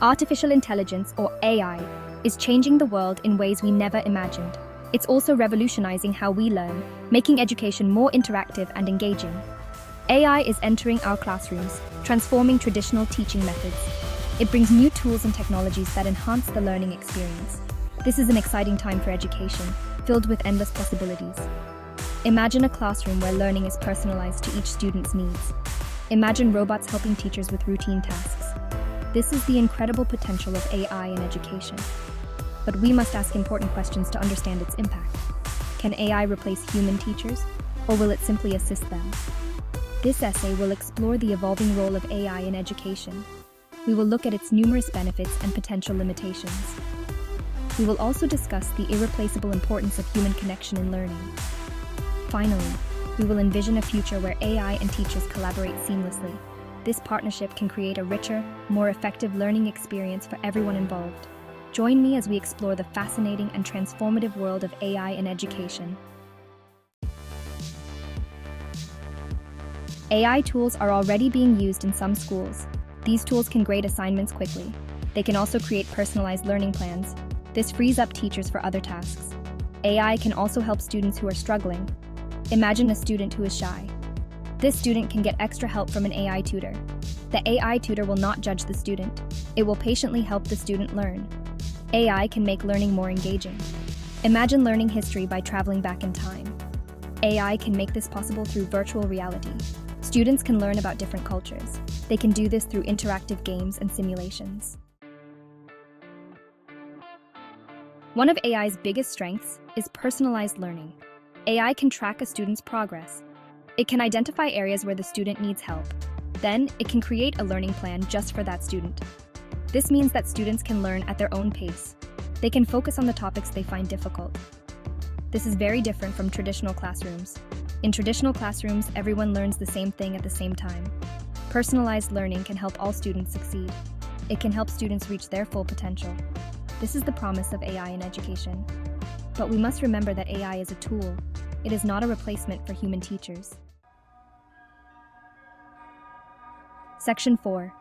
Artificial intelligence, or AI, is changing the world in ways we never imagined. It's also revolutionizing how we learn, making education more interactive and engaging. AI is entering our classrooms, transforming traditional teaching methods. It brings new tools and technologies that enhance the learning experience. This is an exciting time for education, filled with endless possibilities. Imagine a classroom where learning is personalized to each student's needs. Imagine robots helping teachers with routine tasks. This is the incredible potential of AI in education. But we must ask important questions to understand its impact. Can AI replace human teachers, or will it simply assist them? This essay will explore the evolving role of AI in education. We will look at its numerous benefits and potential limitations. We will also discuss the irreplaceable importance of human connection in learning. Finally, we will envision a future where AI and teachers collaborate seamlessly. This partnership can create a richer, more effective learning experience for everyone involved. Join me as we explore the fascinating and transformative world of AI in education. AI tools are already being used in some schools. These tools can grade assignments quickly. They can also create personalized learning plans. This frees up teachers for other tasks. AI can also help students who are struggling. Imagine a student who is shy. This student can get extra help from an AI tutor. The AI tutor will not judge the student. It will patiently help the student learn. AI can make learning more engaging. Imagine learning history by traveling back in time. AI can make this possible through virtual reality. Students can learn about different cultures. They can do this through interactive games and simulations. One of AI's biggest strengths is personalized learning. AI can track a student's progress. It can identify areas where the student needs help. Then, it can create a learning plan just for that student. This means that students can learn at their own pace. They can focus on the topics they find difficult. This is very different from traditional classrooms. In traditional classrooms, everyone learns the same thing at the same time. Personalized learning can help all students succeed. It can help students reach their full potential. This is the promise of AI in education. But we must remember that AI is a tool. It is not a replacement for human teachers. Section 4.